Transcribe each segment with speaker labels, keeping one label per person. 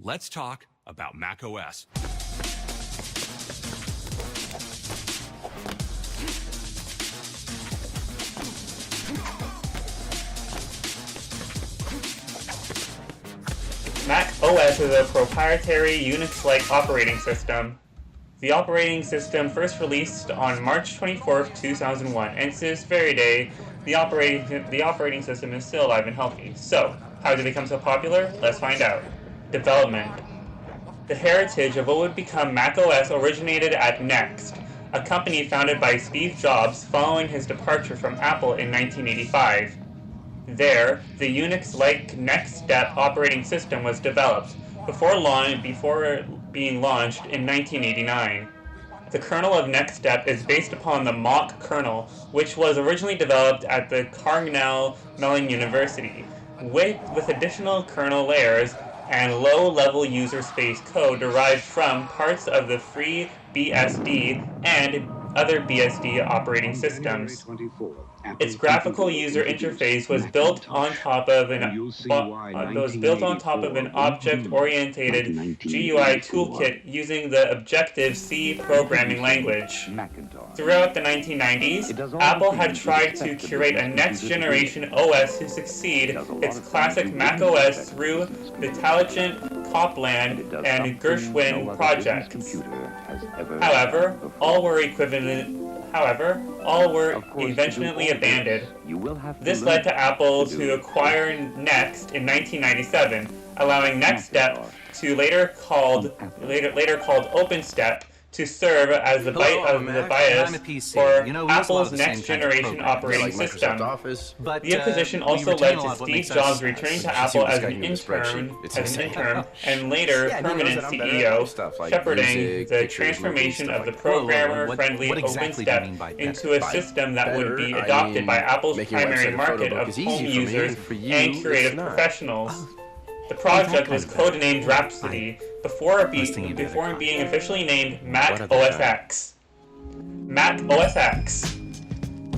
Speaker 1: let's talk about macOS.
Speaker 2: Mac OS is a proprietary Unix-like operating system. The operating system first released on March 24, 2001, and to this very day, the operating system is still alive and healthy. So, how did it become so popular? Let's find out. Development. The heritage of what would become Mac OS originated at Next, a company founded by Steve Jobs following his departure from Apple in 1985. There, the Unix-like Next Step operating system was developed, before being launched in 1989. The kernel of Next Step is based upon the Mach kernel, which was originally developed at the Carnegie Mellon University, with additional kernel layers and low-level user space code derived from parts of the free BSD and other BSD operating systems. Its graphical user interface was built on top of an object-oriented GUI toolkit using the Objective-C programming language. Throughout the 1990s, Apple had tried to curate a next-generation OS to succeed its classic Mac OS through the Intelligent Copland and Gershwin projects. However, all were eventually abandoned. This led to Apple to acquire Next in 1997, allowing Next Step, to later called OpenStep, to serve as the bias for Apple's next-generation operating system. The acquisition also led to Steve Jobs returning to Apple as an interim and later permanent CEO, shepherding the transformation of the programmer-friendly OpenStep into a system that would be adopted by Apple's primary market of home users and creative professionals. The project was codenamed Rhapsody before being officially named Mac OS X. Mac OS X.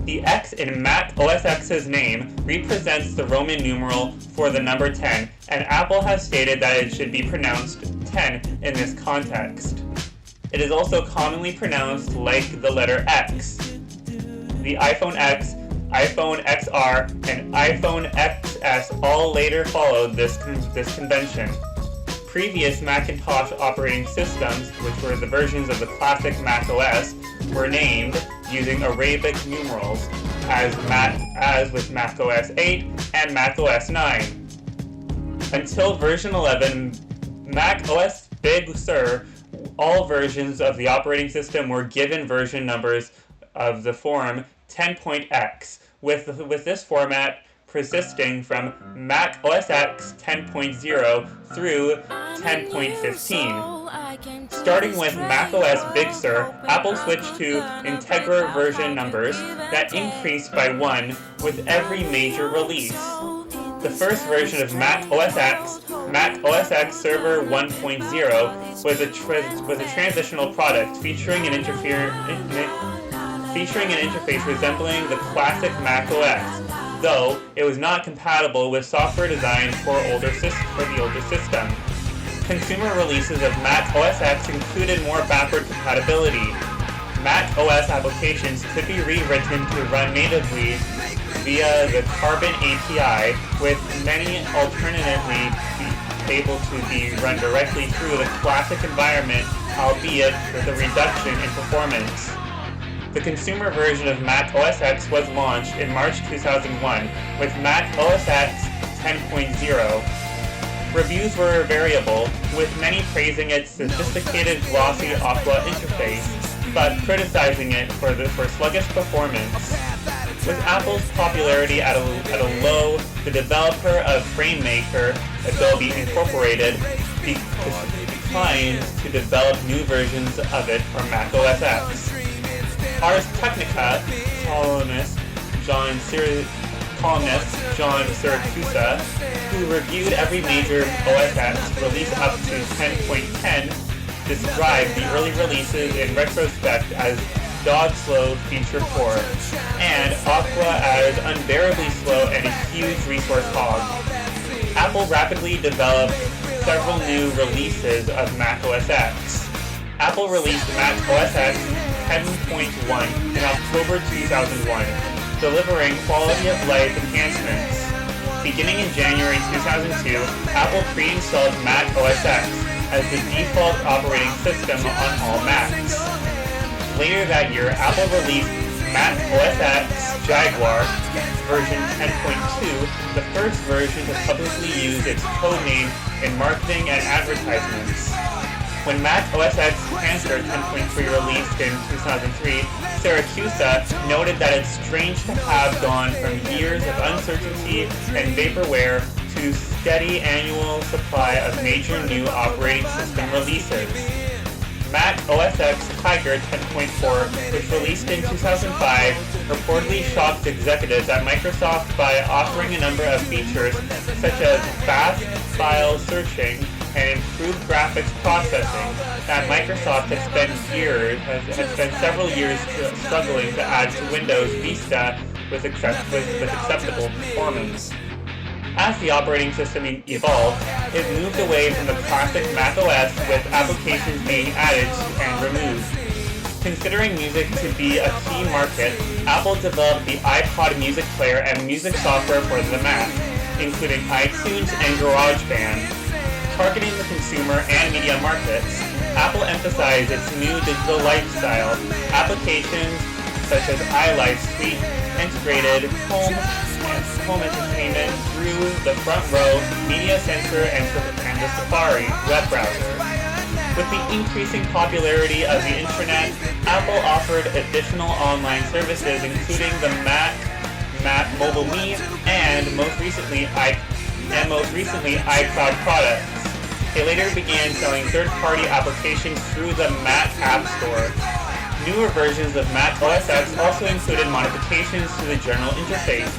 Speaker 2: The X in Mac OS X's name represents the Roman numeral for the number 10, and Apple has stated that it should be pronounced 10 in this context. It is also commonly pronounced like the letter X. The iPhone X, iPhone XR, and iPhone XS all later followed this convention. Previous Macintosh operating systems, which were the versions of the classic Mac OS, were named using Arabic numerals, as with Mac OS 8 and Mac OS 9. Until version 11, Mac OS Big Sur, all versions of the operating system were given version numbers of the form 10.x, with this format persisting from Mac OS X 10.0 through 10.15. Starting with Mac OS Big Sur, Apple switched to Integra version numbers that increased by 1 with every major release. The first version of Mac OS X, Mac OS X Server 1.0, was a transitional product featuring an interface resembling the classic Mac OS, though it was not compatible with software designed for the older system. Consumer releases of Mac OS X included more backward compatibility. Mac OS applications could be rewritten to run natively via the Carbon API, with many alternatively able to be run directly through the classic environment, albeit with a reduction in performance. The consumer version of Mac OS X was launched in March 2001 with Mac OS X 10.0. Reviews were variable, with many praising its sophisticated glossy Aqua interface, but criticizing it for sluggish performance. With Apple's popularity at a low, the developer of FrameMaker, Adobe Incorporated, declined to develop new versions of it for Mac OS X. Ars Technica columnist John Siracusa, who reviewed every major OS X release up to 10.10, described the early releases in retrospect as dog-slow, feature-poor, and Aqua as unbearably slow and a huge resource hog. Apple rapidly developed several new releases of Mac OS X. Apple released Mac OS X 10.1 in October 2001, delivering quality of life enhancements. Beginning in January 2002, Apple pre-installed Mac OS X as the default operating system on all Macs. Later that year, Apple released Mac OS X Jaguar version 10.2, the first version to publicly use its code name in marketing and advertisements. When Mac OS X Panther 10.3 released in 2003, Siracusa noted that it's strange to have gone from years of uncertainty and vaporware to steady annual supply of major new operating system releases. Mac OS X Tiger 10.4, which released in 2005, reportedly shocked executives at Microsoft by offering a number of features such as fast file searching and improved graphics processing that Microsoft had spent several years struggling to add to Windows Vista with acceptable performance. As the operating system evolved, it moved away from the classic Mac OS with applications being added and removed. Considering music to be a key market, Apple developed the iPod music player and music software for the Mac, including iTunes and GarageBand. Targeting the consumer and media markets, Apple emphasized its new digital lifestyle. Applications such as iLife Suite integrated home entertainment through the Front Row, Media Center, and the Safari web browser. With the increasing popularity of the Internet, Apple offered additional online services including the Mac Mobile Me, and most recently iCloud products. They later began selling third-party applications through the Mac App Store. Newer versions of Mac OS X also included modifications to the general interface,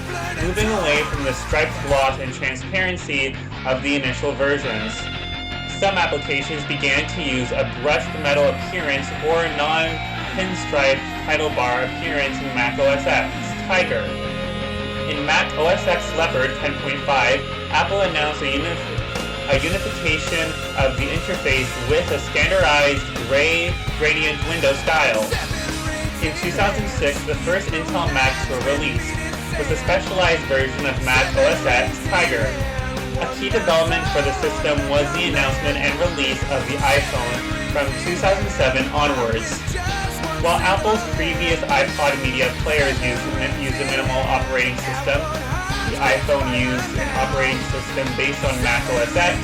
Speaker 2: moving away from the striped gloss and transparency of the initial versions. Some applications began to use a brushed metal appearance or non-pinstripe title bar appearance in Mac OS X Tiger. In Mac OS X Leopard 10.5, Apple announced a unification of the interface with a standardized gray gradient window style. In 2006, the first Intel Macs were released, with a specialized version of Mac OS X Tiger. A key development for the system was the announcement and release of the iPhone from 2007 onwards. While Apple's previous iPod media players used a minimal operating system, the iPhone used an operating system based on Mac OS X,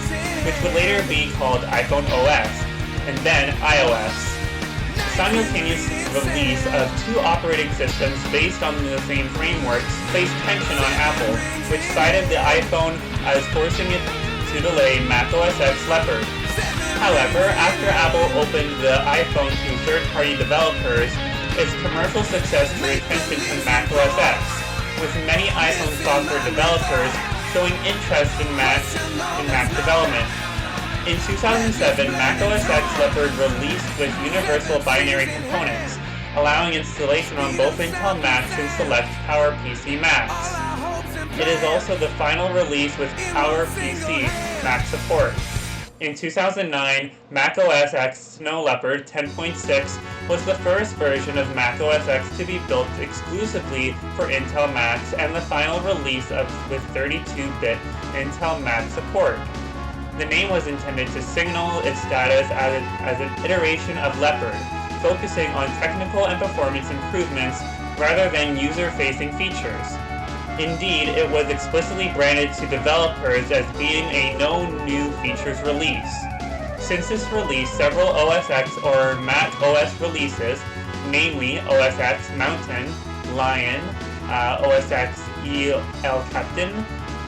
Speaker 2: which would later be called iPhone OS, and then iOS. The simultaneous release of two operating systems based on the same frameworks placed tension on Apple, which cited the iPhone as forcing it to delay Mac OS X Leopard. However, after Apple opened the iPhone to third-party developers, its commercial success drew attention to Mac OS X, with many iPhone software developers showing interest in Mac development. In 2007, Mac OS X Leopard released with universal binary components, allowing installation on both Intel Macs and select PowerPC Macs. It is also the final release with PowerPC Mac support. In 2009, Mac OS X Snow Leopard 10.6 was the first version of Mac OS X to be built exclusively for Intel Macs and the final release with 32-bit Intel Mac support. The name was intended to signal its status as an iteration of Leopard, focusing on technical and performance improvements rather than user-facing features. Indeed, it was explicitly branded to developers as being a no new features release. Since this release, several OS X or Mac OS releases, namely OS X Mountain, Lion, OS X El Captain,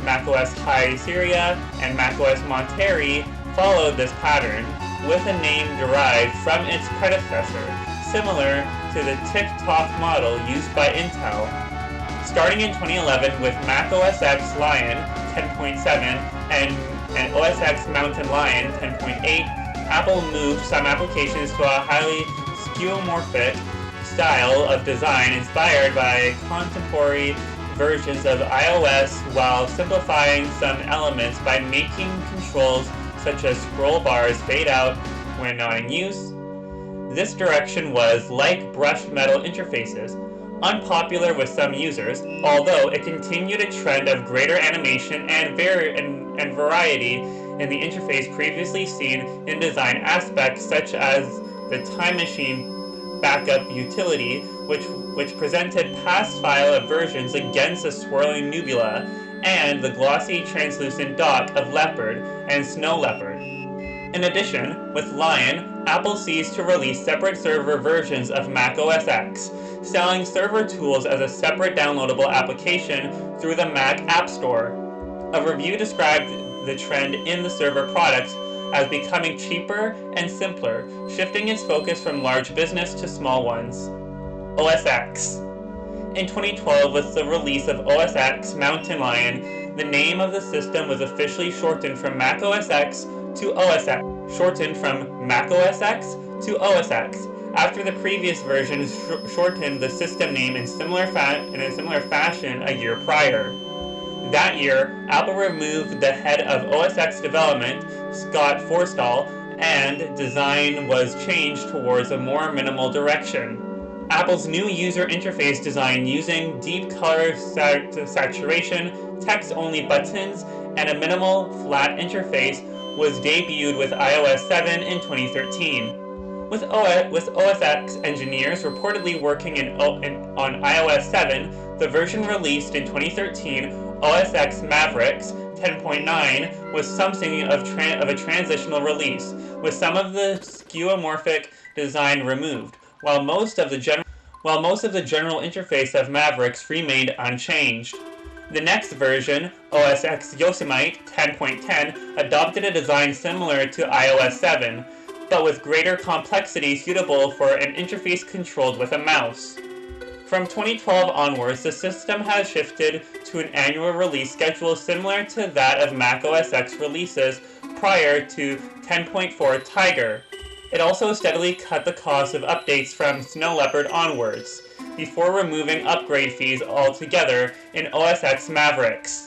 Speaker 2: Mac OS High Syria, and Mac OS Monterey, followed this pattern, with a name derived from its predecessor, similar to the Tick-Tock model used by Intel. Starting in 2011 with Mac OS X Lion 10.7 and OS X Mountain Lion 10.8, Apple moved some applications to a highly skeuomorphic style of design inspired by contemporary versions of iOS while simplifying some elements by making controls such as scroll bars fade out when not in use. This direction was, like brushed metal interfaces, unpopular with some users, although it continued a trend of greater animation and variety in the interface previously seen in design aspects such as the Time Machine backup utility, which presented past file versions against a swirling nebula, and the glossy translucent dock of Leopard and Snow Leopard. In addition, with Lion, Apple ceased to release separate server versions of Mac OS X, selling server tools as a separate downloadable application through the Mac App Store. A review described the trend in the server products as becoming cheaper and simpler, shifting its focus from large business to small ones. OS X. In 2012, with the release of OS X Mountain Lion, the name of the system was officially shortened from Mac OS X to OS X. After the previous version shortened the system name in a similar fashion a year prior. That year, Apple removed the head of OS X development, Scott Forstall, and design was changed towards a more minimal direction. Apple's new user interface design using deep color saturation, text-only buttons, and a minimal, flat interface was debuted with iOS 7 in 2013. With OS X engineers reportedly working on iOS 7, the version released in 2013, OS X Mavericks 10.9, was something of a transitional release, with some of the skeuomorphic design removed, while most of the general interface of Mavericks remained unchanged. The next version, OS X Yosemite 10.10, adopted a design similar to iOS 7, but with greater complexity suitable for an interface controlled with a mouse. From 2012 onwards, the system has shifted to an annual release schedule similar to that of Mac OS X releases prior to 10.4 Tiger. It also steadily cut the cost of updates from Snow Leopard onwards, before removing upgrade fees altogether in OS X Mavericks.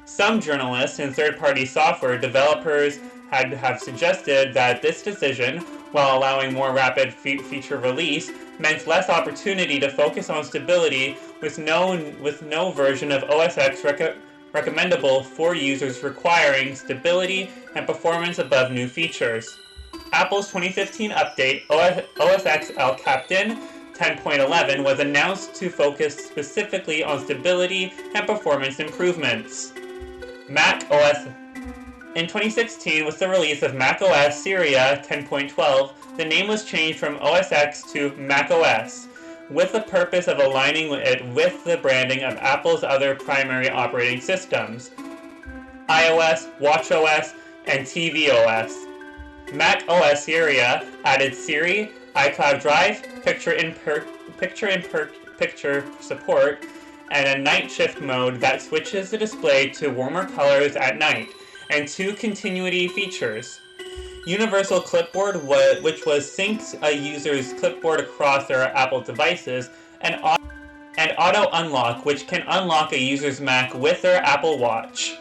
Speaker 2: Some journalists and third-party software developers have suggested that this decision, while allowing more rapid feature release, meant less opportunity to focus on stability, with no version of OS X recommendable for users requiring stability and performance above new features. Apple's 2015 update, OS X El Capitan 10.11, was announced to focus specifically on stability and performance improvements. Mac OS. In 2016, with the release of Mac OS Syria 10.12, the name was changed from OS X to Mac OS, with the purpose of aligning it with the branding of Apple's other primary operating systems, iOS, watchOS, and tvOS. Mac OS Syria added Siri, iCloud Drive, picture-in-picture support, and a night shift mode that switches the display to warmer colors at night, and 2 continuity features. Universal Clipboard, which syncs a user's clipboard across their Apple devices, and Auto Unlock, which can unlock a user's Mac with their Apple Watch.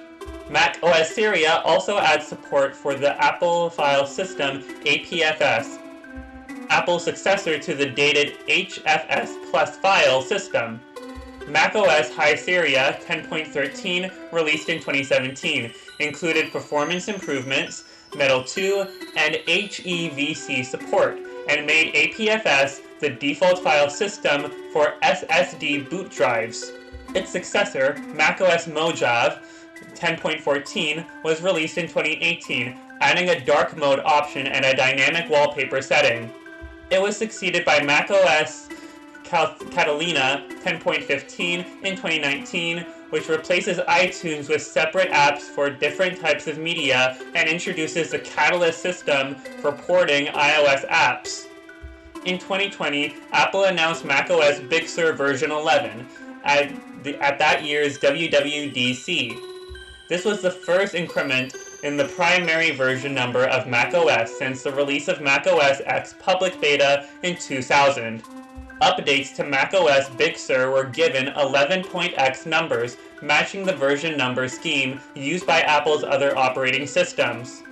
Speaker 2: Mac OS Syria also adds support for the Apple File System APFS, Apple's successor to the dated HFS Plus file system. Mac OS High Syria 10.13, released in 2017, included performance improvements, Metal 2, and HEVC support, and made APFS the default file system for SSD boot drives. Its successor, macOS Mojave 10.14, was released in 2018, adding a dark mode option and a dynamic wallpaper setting. It was succeeded by macOS Catalina 10.15 in 2019, which replaces iTunes with separate apps for different types of media and introduces the Catalyst system for porting iOS apps. In 2020, Apple announced macOS Big Sur version 11 at that year's WWDC. This was the first increment in the primary version number of macOS since the release of macOS X public beta in 2000. Updates to macOS Big Sur were given 11.x numbers, matching the version number scheme used by Apple's other operating systems.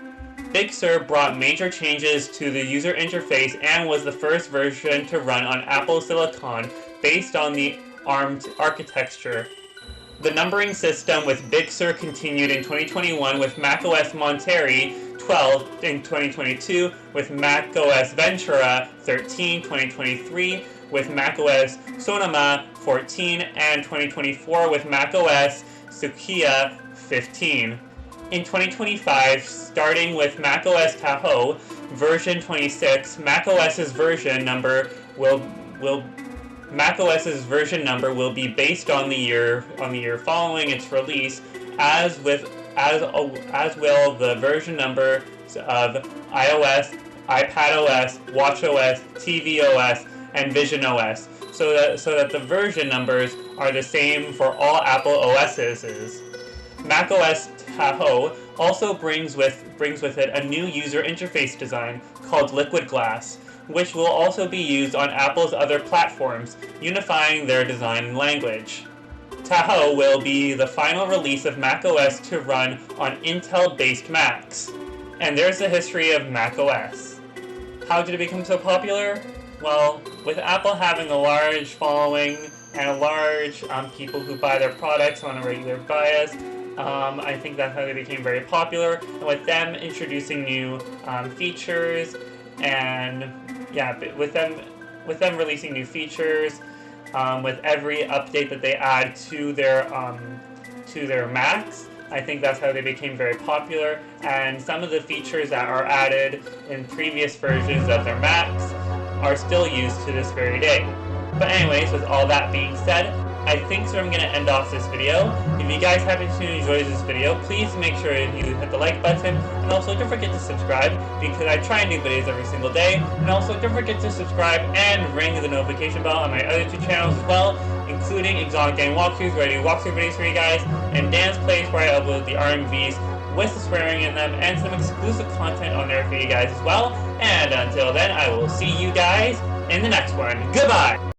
Speaker 2: Big Sur brought major changes to the user interface and was the first version to run on Apple Silicon based on the ARM architecture. The numbering system with Big Sur continued in 2021 with macOS Monterey 12 in 2022, with macOS Ventura 13 2023, with macOS Sonoma 14, and 2024 with macOS Sequoia 15. In 2025, starting with macOS Tahoe version 26, macOS's version number will be based on the year following its release, as will the version number of iOS, iPadOS, watchOS, tvOS, and visionOS, so that the version numbers are the same for all Apple OSs. macOS Tahoe also brings with it a new user interface design called Liquid Glass, which will also be used on Apple's other platforms, unifying their design and language. Tahoe will be the final release of macOS to run on Intel-based Macs. And there's the history of macOS. How did it become so popular? Well, with Apple having a large following and a large people who buy their products on a regular basis, I think that's how they became very popular. And with them introducing new features, and with them releasing new features, with every update that they add to their Macs, I think that's how they became very popular. And some of the features that are added in previous versions of their Macs are still used to this very day. But anyways, with all that being said, I think I'm going to end off this video. If you guys happen to enjoy this video, please make sure you hit the like button, and also don't forget to subscribe, because I try and do videos every single day. And also don't forget to subscribe and ring the notification bell on my other two channels as well, including Exotic Game Walkthroughs, where I do walkthrough videos for you guys, and Dan's Plays, where I upload the RMVs with the swearing in them, and some exclusive content on there for you guys as well. And until then, I will see you guys in the next one. Goodbye!